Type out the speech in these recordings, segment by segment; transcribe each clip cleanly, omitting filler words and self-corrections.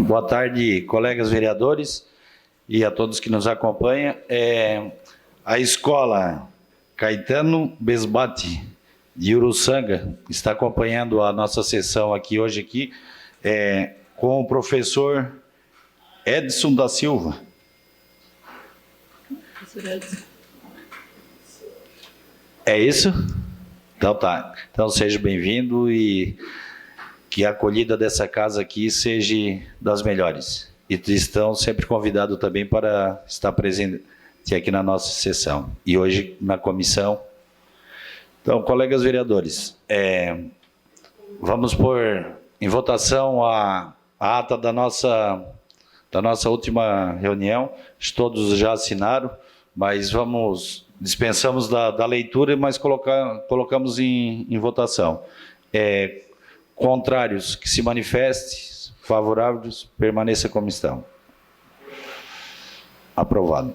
Boa tarde, colegas vereadores e a todos que nos acompanham. A escola Caetano Besbate de Uruçanga está acompanhando a nossa sessão hoje com o professor Edson da Silva. É isso? Então tá. Então seja bem-vindo e que a acolhida dessa casa aqui seja das melhores. E estão sempre convidados também para estar presente aqui na nossa sessão. E hoje na comissão. Então, colegas vereadores, vamos pôr em votação a ata da nossa última reunião. Todos já assinaram, mas dispensamos da leitura, mas colocamos em votação. Contrários, que se manifeste. Favoráveis, permaneça como estão. Aprovado.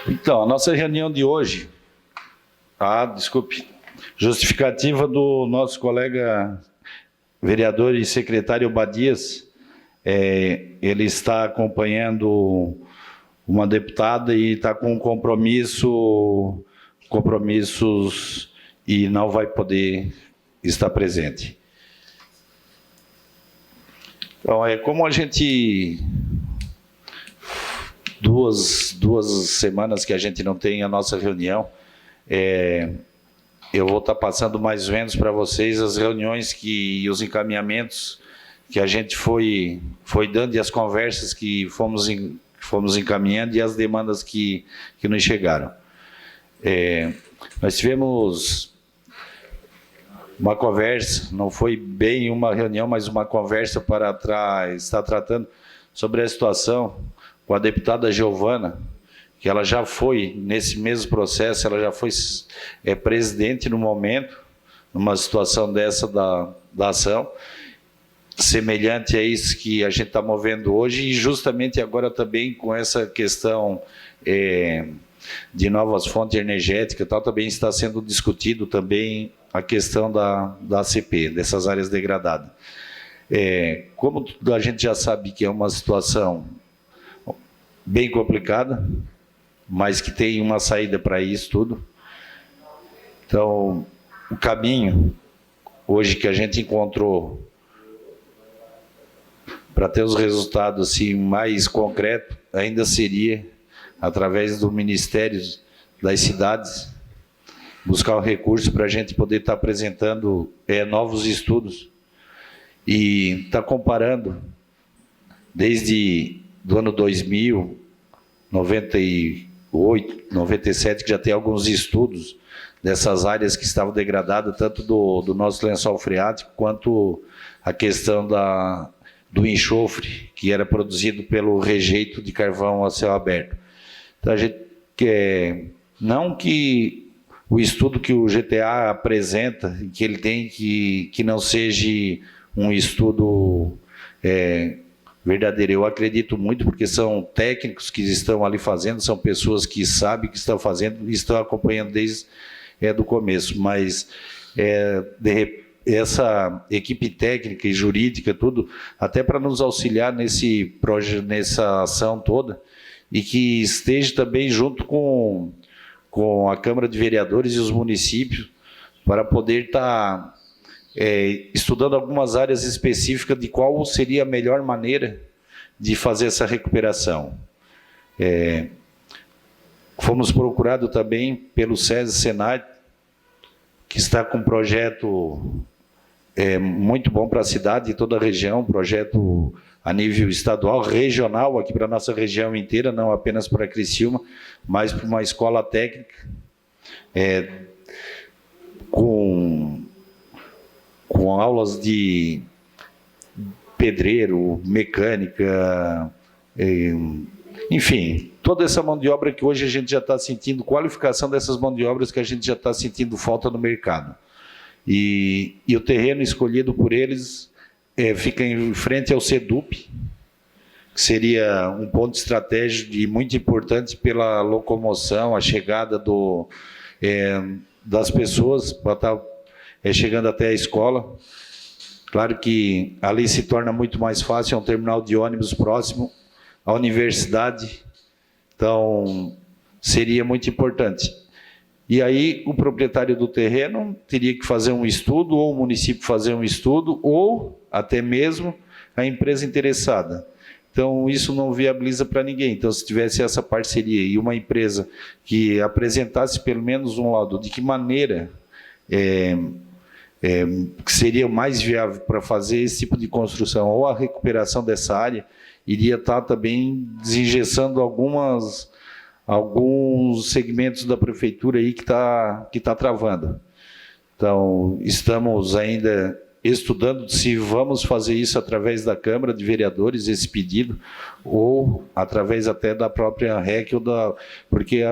Então, a nossa reunião de hoje, justificativa do nosso colega vereador e secretário Badias, ele está acompanhando uma deputada e está com compromissos e não vai poder estar presente. Então, como a gente... Duas semanas que a gente não tem a nossa reunião, eu vou estar passando mais ou menos para vocês as reuniões e os encaminhamentos que a gente foi dando e as conversas que fomos encaminhando e as demandas que nos chegaram. Nós tivemos uma conversa, não foi bem uma reunião, mas uma conversa para estar tratando sobre a situação com a deputada Giovana, que ela já foi, nesse mesmo processo, ela já foi presidente no momento, numa situação dessa da ação, semelhante a isso que a gente está movendo hoje, e justamente agora também com essa questão de novas fontes energéticas, tal, também está sendo discutido também a questão da ACP, dessas áreas degradadas. Como a gente já sabe que é uma situação bem complicada, mas que tem uma saída para isso tudo. Então, o caminho, hoje, que a gente encontrou para ter os resultados assim, mais concretos, ainda seria, através do Ministério das Cidades, buscar o recurso para a gente poder estar apresentando novos estudos e estar comparando desde do ano 2000, 98, 97, que já tem alguns estudos dessas áreas que estavam degradadas, tanto do nosso lençol freático, quanto a questão do enxofre, que era produzido pelo rejeito de carvão a céu aberto. Então, a gente quer, não que o estudo que o GTA apresenta, que ele tem que não seja um estudo verdadeiro. Eu acredito muito, porque são técnicos que estão ali fazendo, são pessoas que sabem o que estão fazendo e estão acompanhando desde do começo, mas essa equipe técnica e jurídica, tudo, até para nos auxiliar nessa ação toda, e que esteja também junto com a Câmara de Vereadores e os municípios, para poder estar estudando algumas áreas específicas de qual seria a melhor maneira de fazer essa recuperação. Fomos procurados também pelo SESI Senai, que está com um projeto muito bom para a cidade e toda a região, um projeto a nível estadual, regional, aqui para a nossa região inteira, não apenas para Criciúma, mas para uma escola técnica, com aulas de pedreiro, mecânica, enfim, toda essa mão de obra que hoje a gente já está sentindo, qualificação dessas mãos de obras que a gente já está sentindo falta no mercado. E o terreno escolhido por eles fica em frente ao CEDUP, que seria um ponto estratégico e muito importante pela locomoção, a chegada das pessoas para estar chegando até a escola. Claro que ali se torna muito mais fácil, é um terminal de ônibus próximo à universidade, então seria muito importante. E aí o proprietário do terreno teria que fazer um estudo, ou o município fazer um estudo, ou até mesmo a empresa interessada. Então, isso não viabiliza para ninguém. Então, se tivesse essa parceria e uma empresa que apresentasse pelo menos um laudo de que maneira que seria mais viável para fazer esse tipo de construção, ou a recuperação dessa área, iria estar também desengessando alguns segmentos da prefeitura aí que tá travando. Então, estamos ainda estudando se vamos fazer isso através da Câmara de Vereadores, esse pedido, ou através até da própria REC, porque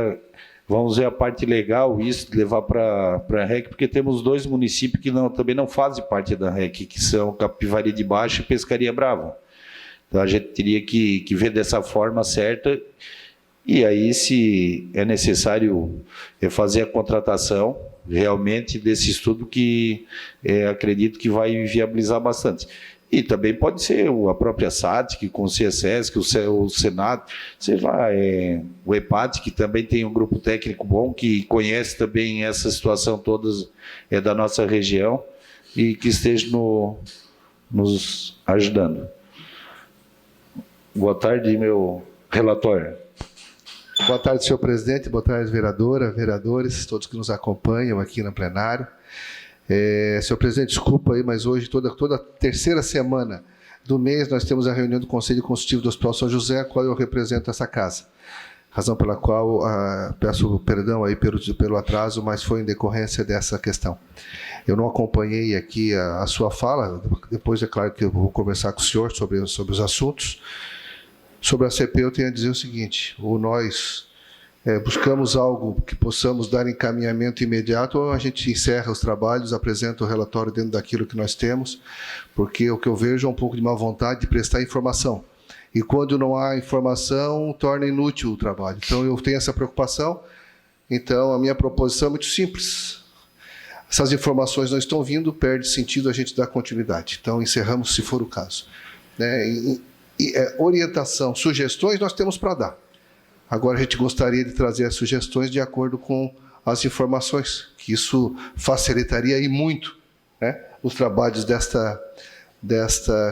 vamos ver a parte legal, isso, de levar para a REC, porque temos 2 municípios que também não fazem parte da REC, que são Capivari de Baixo e Pescaria Brava. Então, a gente teria que ver dessa forma certa, e aí, se é necessário fazer a contratação, realmente, desse estudo que acredito que vai viabilizar bastante. E também pode ser a própria SATIC, com o CSS, o Senado, sei lá, o EPAT, que também tem um grupo técnico bom, que conhece também essa situação toda da nossa região, e que esteja nos ajudando. Boa tarde, meu relator. Boa tarde, senhor presidente, boa tarde, vereadora, vereadores, todos que nos acompanham aqui no plenário. Senhor presidente, desculpa aí, mas hoje, toda terceira semana do mês, nós temos a reunião do Conselho Consultivo do Hospital São José, a qual eu represento essa casa. Razão pela qual peço perdão aí pelo atraso, mas foi em decorrência dessa questão. Eu não acompanhei aqui a sua fala, depois é claro que eu vou conversar com o senhor sobre os assuntos. Sobre a CP, eu tenho a dizer o seguinte: ou nós buscamos algo que possamos dar encaminhamento imediato, ou a gente encerra os trabalhos, apresenta o relatório dentro daquilo que nós temos, porque o que eu vejo é um pouco de má vontade de prestar informação. E quando não há informação, torna inútil o trabalho. Então, eu tenho essa preocupação. Então, a minha proposição é muito simples. Essas informações não estão vindo, perde sentido a gente dar continuidade. Então, encerramos se for o caso. Orientação, sugestões nós temos para dar. Agora a gente gostaria de trazer as sugestões de acordo com as informações, que isso facilitaria e muito, né, os trabalhos desta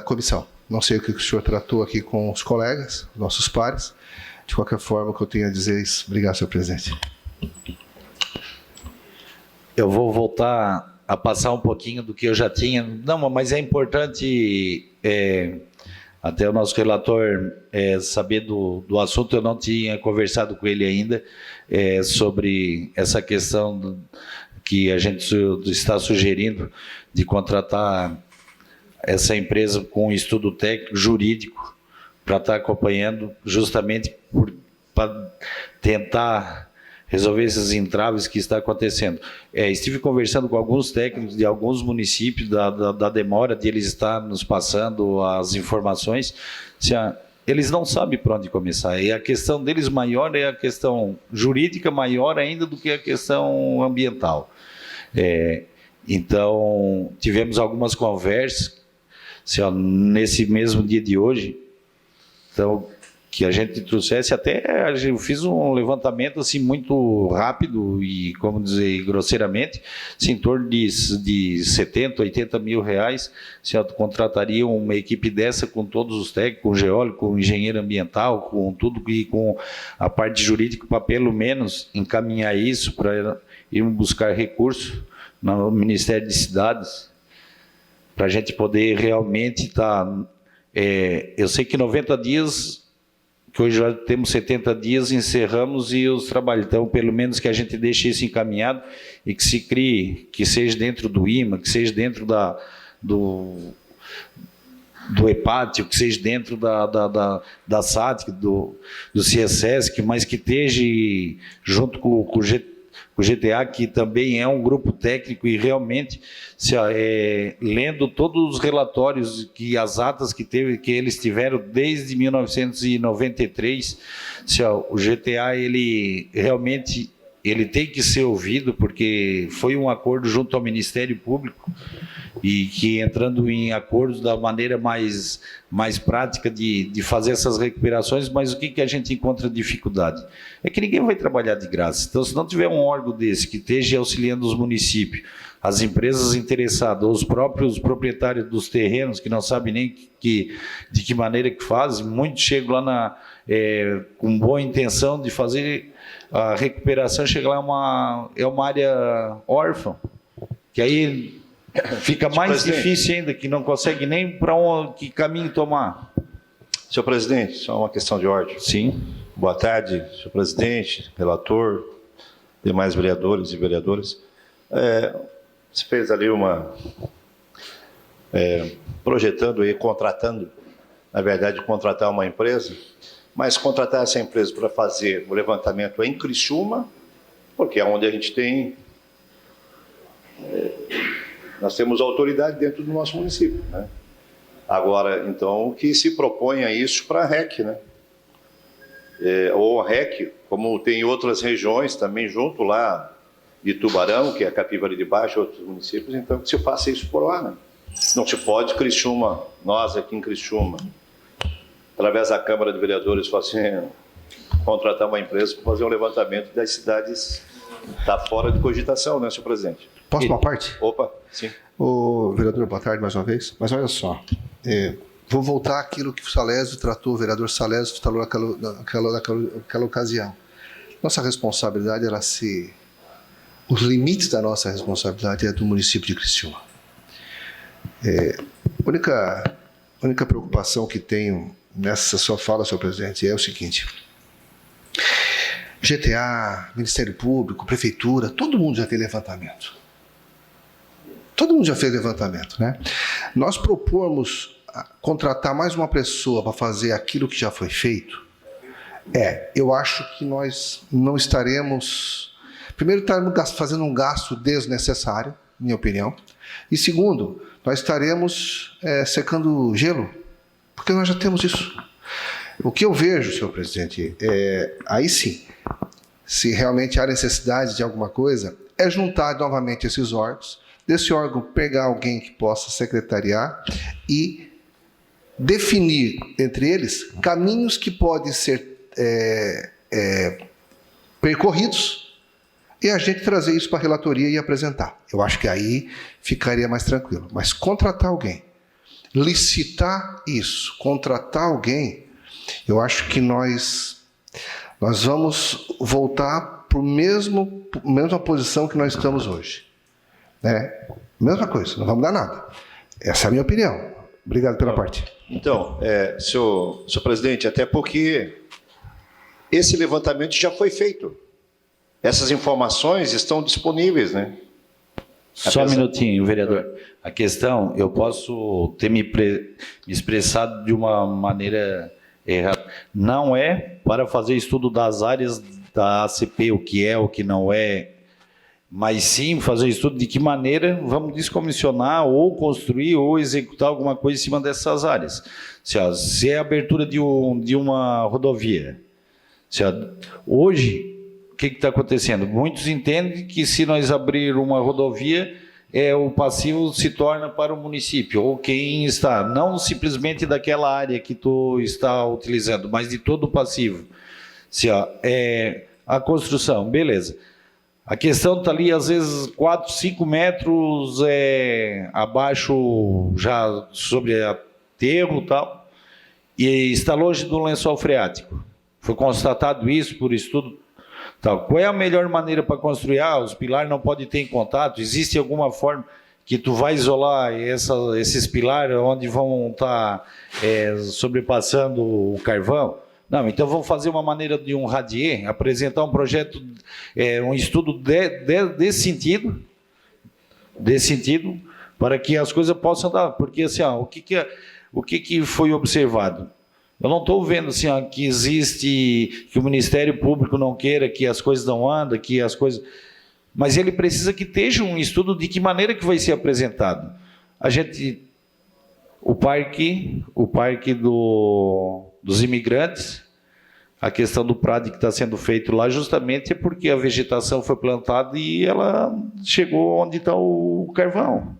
comissão. Não sei o que o senhor tratou aqui com os colegas, nossos pares. De qualquer forma, o que eu tenho a dizer é isso. Obrigado, senhor presidente. Eu vou voltar a passar um pouquinho do que eu já tinha. Não, mas é importante... até o nosso relator saber do assunto. Eu não tinha conversado com ele ainda sobre essa questão que a gente está sugerindo de contratar essa empresa com um estudo técnico, jurídico, para estar acompanhando, justamente para tentar resolver esses entraves que está acontecendo. Estive conversando com alguns técnicos de alguns municípios da demora de eles estar nos passando as informações. Eles não sabem por onde começar, e a questão deles maior é a questão jurídica, maior ainda do que a questão ambiental. Então, tivemos algumas conversas, nesse mesmo dia de hoje, então, que a gente trouxesse, até eu fiz um levantamento assim muito rápido e, como dizer, grosseiramente, assim, em torno de 70, 80 mil reais, se contrataria uma equipe dessa com todos os técnicos, com geólogo, com engenheiro ambiental, com tudo, e com a parte jurídica, para pelo menos encaminhar isso, para irmos buscar recursos no Ministério de Cidades, para a gente poder realmente estar... eu sei que 90 dias... que hoje já temos 70 dias, encerramos e os trabalhos. Então, pelo menos que a gente deixe isso encaminhado e que se crie, que seja dentro do IMA, que seja dentro do EPAT, que seja dentro da SATIC, do CSS, mas que esteja junto com o GTA, que também é um grupo técnico, e realmente, lendo todos os relatórios, as atas que eles tiveram desde 1993, o GTA, ele realmente ele tem que ser ouvido, porque foi um acordo junto ao Ministério Público, e que entrando em acordos da maneira mais prática de fazer essas recuperações, mas o que a gente encontra dificuldade? É que ninguém vai trabalhar de graça. Então, se não tiver um órgão desse que esteja auxiliando os municípios, as empresas interessadas, os próprios proprietários dos terrenos, que não sabem nem de que maneira que fazem, muitos chegam lá com boa intenção de fazer a recuperação, chega lá é uma área órfã, que aí fica mais difícil ainda, que não consegue nem para que caminho tomar. Senhor presidente, só uma questão de ordem. Sim. Boa tarde, senhor presidente, relator, demais vereadores e vereadoras. Você fez ali projetando e contratando, na verdade, contratar uma empresa, mas contratar essa empresa para fazer o levantamento em Criciúma, porque é onde a gente tem... nós temos autoridade dentro do nosso município, né? Agora, então, que se proponha isso para a REC, né? Ou a REC, como tem outras regiões também junto lá de Tubarão, que é a Capivari de Baixo, outros municípios, então que se faça isso por lá, né? Não se pode Criciúma, nós aqui em Criciúma, através da Câmara de Vereadores, contratar uma empresa para fazer um levantamento das cidades, está fora de cogitação, né, senhor presidente? Posso uma parte? Opa, sim. Ô, vereador, boa tarde mais uma vez. Mas olha só, vou voltar àquilo que o Salésio tratou, o vereador Salésio falou naquela ocasião. Nossa responsabilidade, os limites da nossa responsabilidade é do município de Criciúma. A única preocupação que tenho nessa sua fala, senhor presidente, é o seguinte: GTA, Ministério Público, Prefeitura, todo mundo já tem levantamento. Todo mundo já fez levantamento, né? Nós propomos contratar mais uma pessoa para fazer aquilo que já foi feito. Eu acho que nós não estaremos... Primeiro, estaremos fazendo um gasto desnecessário, minha opinião. E segundo, nós estaremos secando gelo, porque nós já temos isso. O que eu vejo, senhor presidente, aí sim, se realmente há necessidade de alguma coisa, é juntar novamente esses órgãos, desse órgão pegar alguém que possa secretariar e definir entre eles caminhos que podem ser percorridos e a gente trazer isso para a relatoria e apresentar. Eu acho que aí ficaria mais tranquilo. Mas contratar alguém, licitar isso, contratar alguém, eu acho que nós vamos voltar para a mesma posição que nós estamos hoje. Mesma coisa, não vamos dar nada. Essa é a minha opinião. Obrigado pela parte. Então, senhor presidente, até porque esse levantamento já foi feito. Essas informações estão disponíveis, né? Só um minutinho, vereador. A questão, eu posso ter me expressado de uma maneira errada. Não é para fazer estudo das áreas da ACP, o que é, o que não é, mas sim fazer estudo de que maneira vamos descomissionar ou construir ou executar alguma coisa em cima dessas áreas. Se é a abertura de uma rodovia. Hoje, o que está acontecendo? Muitos entendem que se nós abrir uma rodovia, o passivo se torna para o município, ou quem está, não simplesmente daquela área que tu está utilizando, mas de todo o passivo. A construção, beleza. A questão está ali, às vezes, 4, 5 metros abaixo, já sobre aterro e tal, e está longe do lençol freático. Foi constatado isso por estudo tal. Qual é a melhor maneira para construir? Os pilares não podem ter em contato. Existe alguma forma que tu vai isolar esses pilares onde vão estar sobrepassando o carvão? Não, então vamos fazer uma maneira de um radier, apresentar um projeto, um estudo desse sentido, para que as coisas possam dar. Porque assim, o que foi observado? Eu não estou vendo assim, que existe, que o Ministério Público não queira que as coisas não andam, que as coisas... Mas ele precisa que esteja um estudo de que maneira que vai ser apresentado. O parque dos imigrantes a questão do PRAD que está sendo feito lá justamente é porque a vegetação foi plantada e ela chegou onde está o carvão.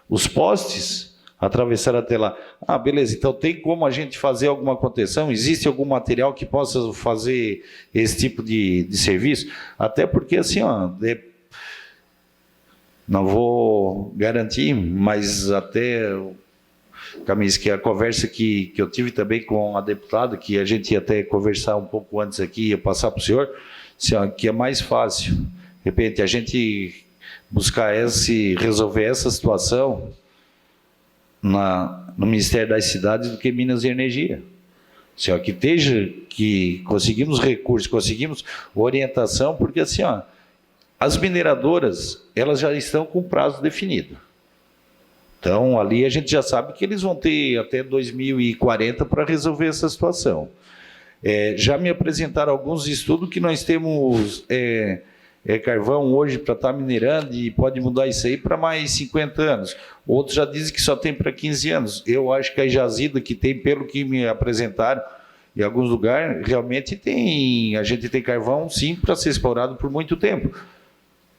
Os postes atravessaram até lá. Ah, beleza, então tem como a gente fazer alguma contenção? Existe algum material que possa fazer esse tipo de serviço? Até porque, assim, ó, não vou garantir, mas até... Camis, que a conversa que eu tive também com a deputada, que a gente ia até conversar um pouco antes aqui, ia passar para o senhor, assim, ó, que é mais fácil, de repente, a gente buscar resolver essa situação no Ministério das Cidades do que Minas e Energia. Assim, ó, que conseguimos recursos, conseguimos orientação, porque assim, ó, as mineradoras, elas já estão com prazo definido. Então, ali a gente já sabe que eles vão ter até 2040 para resolver essa situação. Já me apresentaram alguns estudos que nós temos carvão hoje para estar minerando e pode mudar isso aí para mais 50 anos. Outros já dizem que só tem para 15 anos. Eu acho que a jazida que tem, pelo que me apresentaram, em alguns lugares, realmente a gente tem carvão, sim, para ser explorado por muito tempo.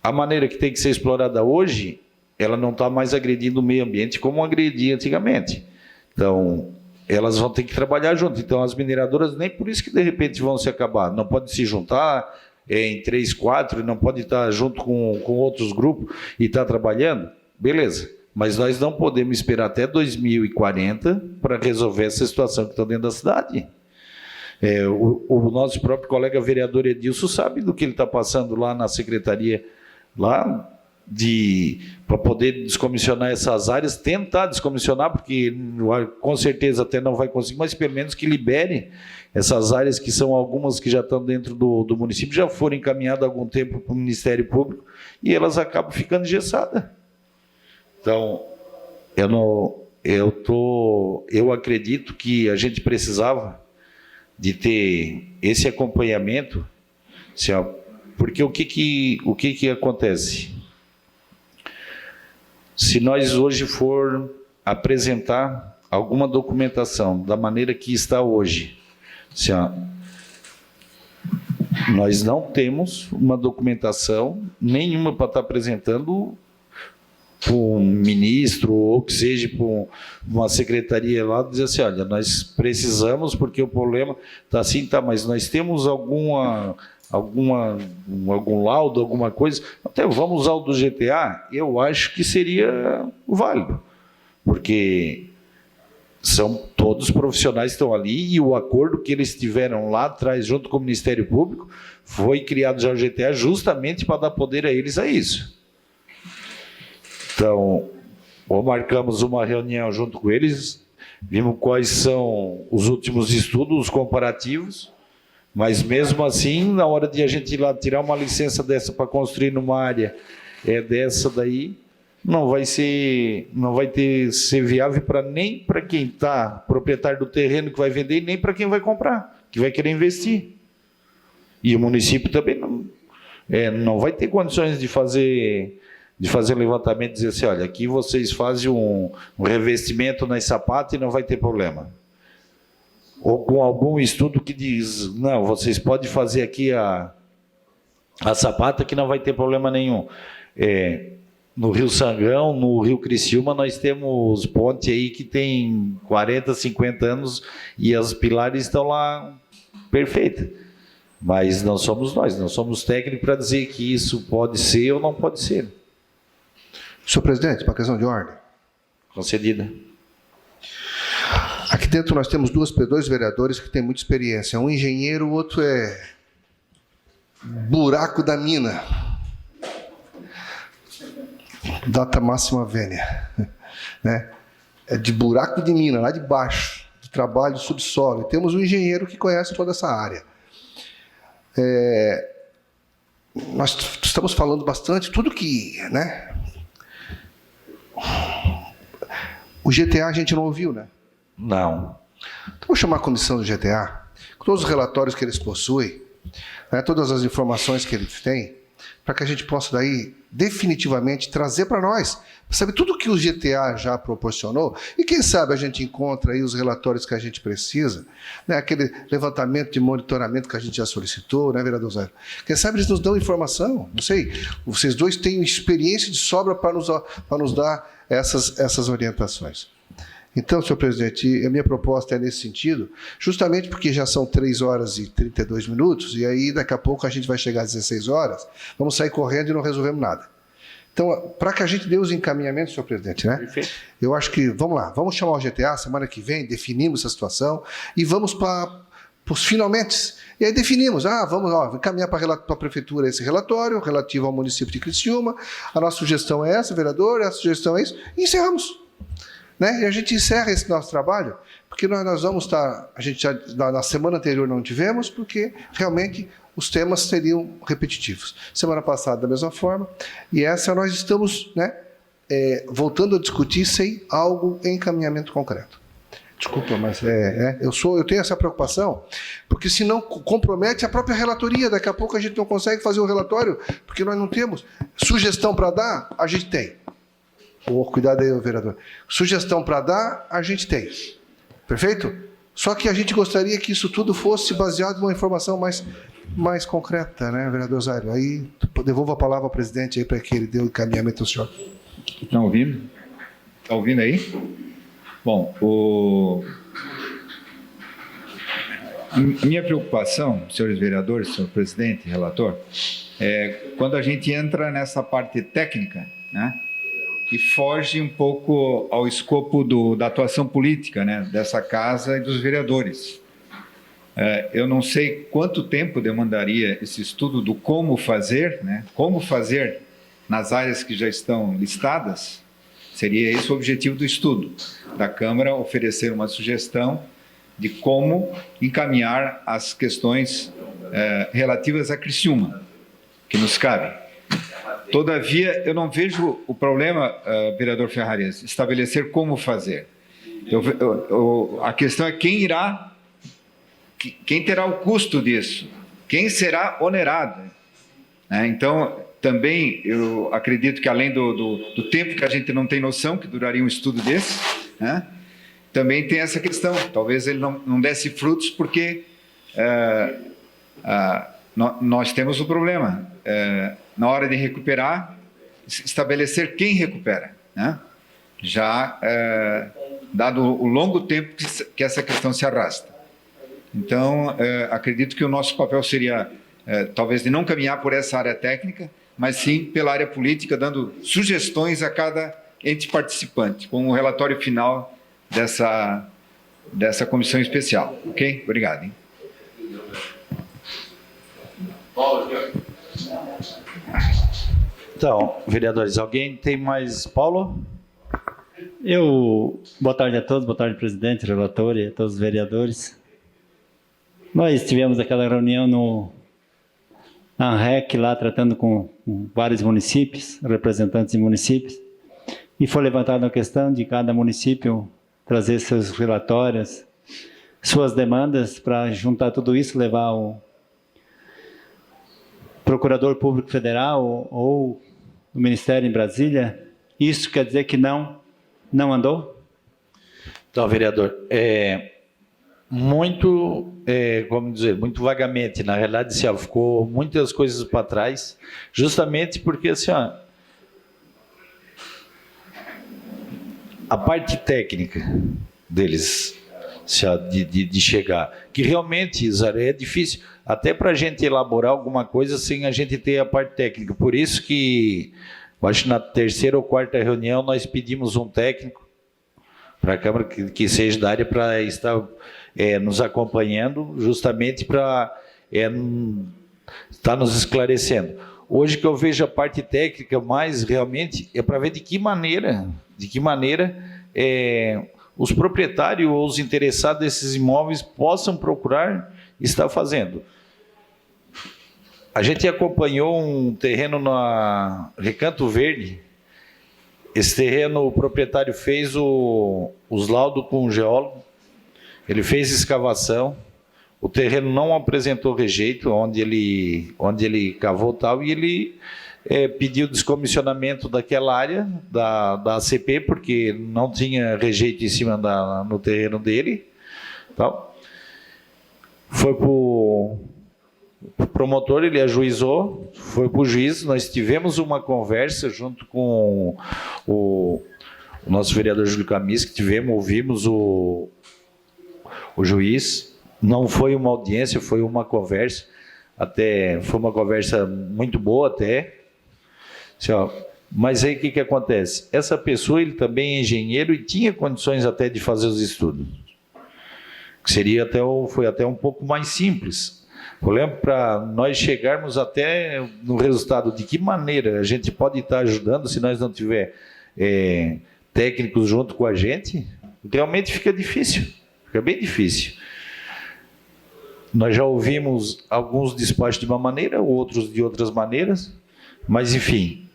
A maneira que tem que ser explorada hoje... ela não está mais agredindo o meio ambiente como agredia antigamente. Então, elas vão ter que trabalhar junto. Então, as mineradoras, nem por isso que de repente vão se acabar. Não pode se juntar em 3, 4, não pode estar junto com outros grupos e estar trabalhando. Beleza. Mas nós não podemos esperar até 2040 para resolver essa situação que está dentro da cidade. O nosso próprio colega vereador Edilson sabe do que ele está passando lá na secretaria, lá... para poder descomissionar essas áreas, tentar descomissionar, porque com certeza até não vai conseguir, mas pelo menos que libere essas áreas, que são algumas que já estão dentro do município, já foram encaminhadas há algum tempo para o Ministério Público, e elas acabam ficando engessadas. Então, eu acredito que a gente precisava de ter esse acompanhamento, assim, ó, porque o que acontece? Se nós hoje for apresentar alguma documentação da maneira que está hoje, assim, ó, nós não temos uma documentação nenhuma para estar apresentando para um ministro ou que seja para uma secretaria lá, dizer assim, olha, nós precisamos porque o problema está assim, tá, mas nós temos algum laudo, alguma coisa, até vamos usar o do GTA, eu acho que seria válido, porque são todos profissionais que estão ali e o acordo que eles tiveram lá atrás, junto com o Ministério Público, foi criado já o GTA justamente para dar poder a eles a isso. Então, ou marcamos uma reunião junto com eles, vimos quais são os últimos estudos, os comparativos, mas mesmo assim, na hora de a gente ir lá tirar uma licença dessa para construir numa área dessa daí, não vai ser viável nem para quem está proprietário do terreno que vai vender e nem para quem vai comprar, que vai querer investir. E o município também não vai ter condições de fazer levantamento e dizer assim, olha, aqui vocês fazem um revestimento nas sapatas e não vai ter problema. Ou com algum estudo que diz, não, vocês podem fazer aqui a sapata que não vai ter problema nenhum. No Rio Sangão, no Rio Criciúma, nós temos ponte aí que tem 40, 50 anos e as pilares estão lá perfeitas. Mas não somos nós, não somos técnicos para dizer que isso pode ser ou não pode ser. Senhor presidente, uma questão de ordem. Concedida. Aqui dentro nós temos dois vereadores que têm muita experiência. Um engenheiro, o outro é buraco da mina. Data máxima vênia. Né? É de buraco de mina, lá de baixo, de trabalho subsolo. E temos um engenheiro que conhece toda essa área. Nós estamos falando bastante, tudo que... né? O GTA a gente não ouviu, né? Não. Então, vou chamar a comissão do GTA, com todos os relatórios que eles possuem, né, todas as informações que eles têm, para que a gente possa daí definitivamente trazer para nós, sabe, tudo que o GTA já proporcionou, e quem sabe a gente encontra aí os relatórios que a gente precisa, né, aquele levantamento de monitoramento que a gente já solicitou, né, vereador Zairo? Quem sabe eles nos dão informação, não sei, vocês dois têm experiência de sobra para nos dar essas orientações. Então, senhor presidente, a minha proposta é nesse sentido, justamente porque já são 3 horas e 32 minutos, e aí daqui a pouco a gente vai chegar às 16 horas, vamos sair correndo e não resolvemos nada. Então, para que a gente dê os encaminhamentos, senhor presidente, né? Perfeito. Eu acho que, vamos lá, vamos chamar o GTA semana que vem, definimos essa situação e vamos para os finalmente. E aí definimos, vamos encaminhar para a prefeitura esse relatório relativo ao município de Criciúma, a nossa sugestão é essa, vereador, a sugestão é isso, e encerramos. Né? E a gente encerra esse nosso trabalho, porque nós vamos estar, a gente já na semana anterior não tivemos, porque realmente os temas seriam repetitivos. Semana passada da mesma forma, e essa nós estamos, né, voltando a discutir sem algo em encaminhamento concreto. Desculpa, mas eu tenho essa preocupação, porque senão compromete a própria relatoria, daqui a pouco a gente não consegue fazer o relatório, porque nós não temos. Sugestão para dar, a gente tem. Cuidado aí, vereador. Sugestão para dar, a gente tem. Perfeito? Só que a gente gostaria que isso tudo fosse baseado numa informação mais concreta, né, vereador Zairo? Aí, devolvo a palavra ao presidente aí para que ele dê o encaminhamento ao senhor. Estão ouvindo? Está ouvindo aí? Bom, a minha preocupação, senhores vereadores, senhor presidente, relator, é quando a gente entra nessa parte técnica, né? E foge um pouco ao escopo da atuação política, né, dessa casa e dos vereadores. Eu não sei quanto tempo demandaria esse estudo do como fazer, né, como fazer nas áreas que já estão listadas. Seria esse o objetivo do estudo, da Câmara oferecer uma sugestão de como encaminhar as questões relativas a Criciúma, que nos cabem. Todavia, eu não vejo o problema, vereador Ferrares, estabelecer como fazer. A questão é quem terá o custo disso, quem será onerado. Né? Então, também eu acredito que além do tempo que a gente não tem noção, que duraria um estudo desse, né? Também tem essa questão, talvez ele não desse frutos porque nós temos o problema. Na hora de recuperar, estabelecer quem recupera, né? Já dado o longo tempo que essa questão se arrasta. Então, acredito que o nosso papel seria, talvez, de não caminhar por essa área técnica, mas sim pela área política, dando sugestões a cada ente participante, com o relatório final dessa comissão especial. Ok? Obrigado. Hein? Então, vereadores, alguém tem mais? Paulo? Boa tarde a todos, boa tarde, presidente, relator e a todos os vereadores. Nós tivemos aquela reunião na ANREC, lá tratando com vários municípios, representantes de municípios, e foi levantada a questão de cada município trazer seus relatórios, suas demandas, para juntar tudo isso, levar ao Procurador Público Federal ou o Ministério em Brasília. Isso quer dizer que não andou? Então, vereador, muito vagamente, na realidade, assim, ficou muitas coisas para trás, justamente porque, assim, a parte técnica deles, de chegar, que realmente, Zara, é difícil, até para a gente elaborar alguma coisa sem a gente ter a parte técnica. Por isso que, eu acho que na 3ª ou 4ª reunião, nós pedimos um técnico para a Câmara que seja da área para estar nos acompanhando, justamente para estar nos esclarecendo. Hoje que eu vejo a parte técnica mais realmente é para ver de que maneira os proprietários ou os interessados desses imóveis possam procurar estar fazendo. A gente acompanhou um terreno na Recanto Verde. Esse terreno, o proprietário fez os laudos com o geólogo, ele fez escavação, o terreno não apresentou rejeito onde ele cavou tal, e ele pediu descomissionamento daquela área da ACP, porque não tinha rejeito em cima no terreno dele. Tal. Foi para o promotor, ele ajuizou, foi para o juiz, nós tivemos uma conversa junto com o nosso vereador Júlio Camis, ouvimos o juiz, não foi uma audiência, foi uma conversa, foi uma conversa muito boa até. Assim, mas aí o que acontece? Essa pessoa, ele também é engenheiro e tinha condições até de fazer os estudos, que foi até um pouco mais simples. Eu lembro, para nós chegarmos até no resultado, de que maneira a gente pode estar ajudando se nós não tiver técnicos junto com a gente, realmente fica difícil, fica bem difícil. Nós já ouvimos alguns despachos de uma maneira, outros de outras maneiras, mas enfim,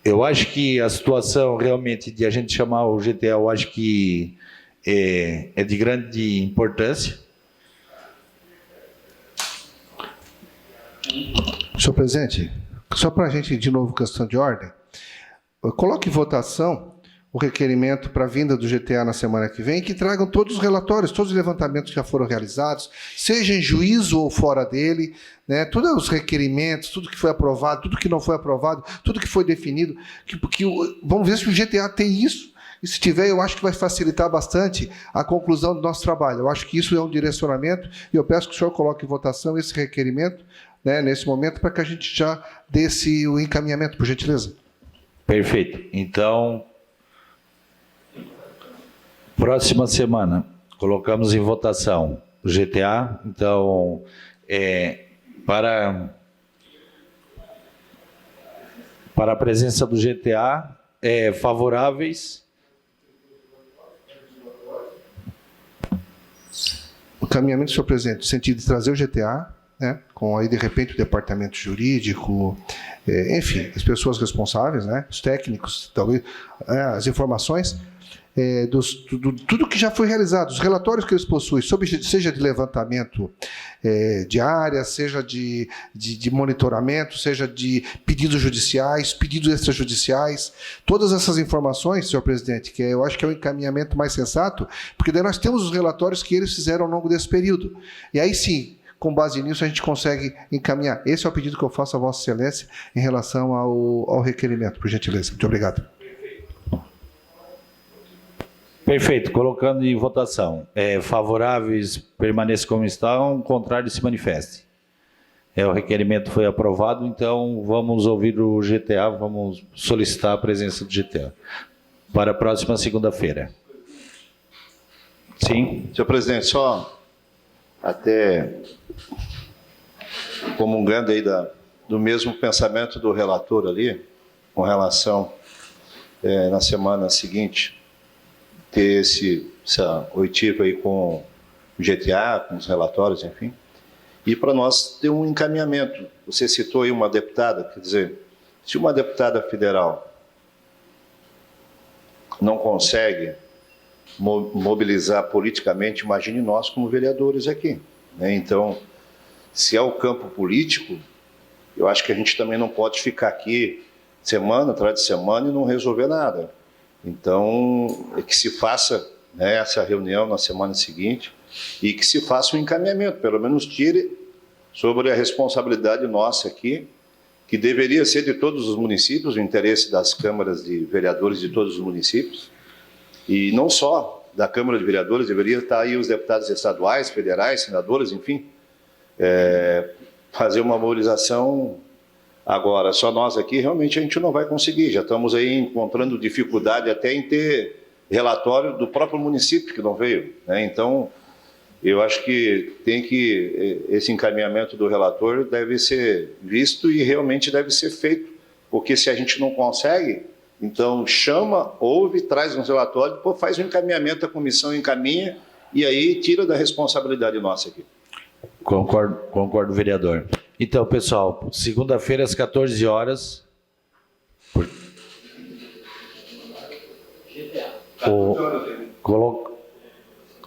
eu acho que a situação realmente de a gente chamar o GTA, eu acho que é de grande importância. Senhor presidente, só para a gente, de novo, questão de ordem, coloque em votação o requerimento para a vinda do GTA na semana que vem, que tragam todos os relatórios, todos os levantamentos que já foram realizados, seja em juízo ou fora dele, né, todos os requerimentos, tudo que foi aprovado, tudo que não foi aprovado, tudo que foi definido, vamos ver se o GTA tem isso, e se tiver, eu acho que vai facilitar bastante a conclusão do nosso trabalho. Eu acho que isso é um direcionamento, e eu peço que o senhor coloque em votação esse requerimento, né, nesse momento, para que a gente já dê o encaminhamento, por gentileza. Perfeito. Então, próxima semana, colocamos em votação o GTA. Então, para a presença do GTA, favoráveis. O caminhamento, senhor presidente, no sentido de trazer o GTA, né, com aí, de repente, o departamento jurídico, enfim, as pessoas responsáveis, né, os técnicos, talvez, as informações, tudo que já foi realizado, os relatórios que eles possuem, seja de levantamento de área, seja de monitoramento, seja de pedidos judiciais, pedidos extrajudiciais, todas essas informações, senhor presidente, que eu acho que é o encaminhamento mais sensato, porque daí nós temos os relatórios que eles fizeram ao longo desse período. E aí sim, com base nisso, a gente consegue encaminhar. Esse é o pedido que eu faço a Vossa Excelência em relação ao requerimento, por gentileza. Muito obrigado. Perfeito. Colocando em votação. Favoráveis, permaneçam como estão, contrário, se manifeste. O requerimento foi aprovado, então vamos ouvir o GTA, vamos solicitar a presença do GTA para a próxima segunda-feira. Sim? Senhor presidente, só até comungando aí do mesmo pensamento do relator ali, com relação na semana seguinte, ter essa oitiva aí com o GTA, com os relatórios, enfim, e para nós ter um encaminhamento. Você citou aí uma deputada, quer dizer, se uma deputada federal não consegue mobilizar politicamente, imagine nós como vereadores aqui, né? Então, se é o campo político, eu acho que a gente também não pode ficar aqui semana atrás de semana e não resolver nada. Então, que se faça, né, essa reunião na semana seguinte e que se faça um encaminhamento, pelo menos tire sobre a responsabilidade nossa aqui, que deveria ser de todos os municípios, o interesse das câmaras de vereadores de todos os municípios, e não só da Câmara de Vereadores, deveria estar aí os deputados estaduais, federais, senadores, enfim, fazer uma mobilização. Agora, só nós aqui, realmente a gente não vai conseguir, já estamos aí encontrando dificuldade até em ter relatório do próprio município que não veio, né? Então, eu acho que esse encaminhamento do relator deve ser visto e realmente deve ser feito, porque se a gente não consegue, então chama, ouve, traz um relatório, depois faz um encaminhamento, a comissão encaminha e aí tira da responsabilidade nossa aqui. Concordo, vereador. Então, pessoal, segunda-feira às 14 horas.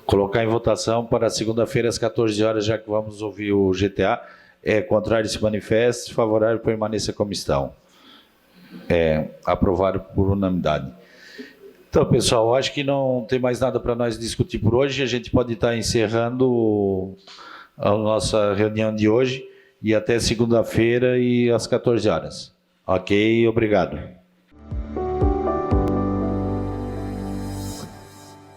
Colocar colocar em votação para segunda-feira às 14 horas, já que vamos ouvir o GTA. Contrário se manifeste, favorável permaneça como estão. Aprovado por unanimidade. Então, pessoal, acho que não tem mais nada para nós discutir por hoje. A gente pode estar encerrando a nossa reunião de hoje e até segunda-feira e às 14 horas. Ok, obrigado.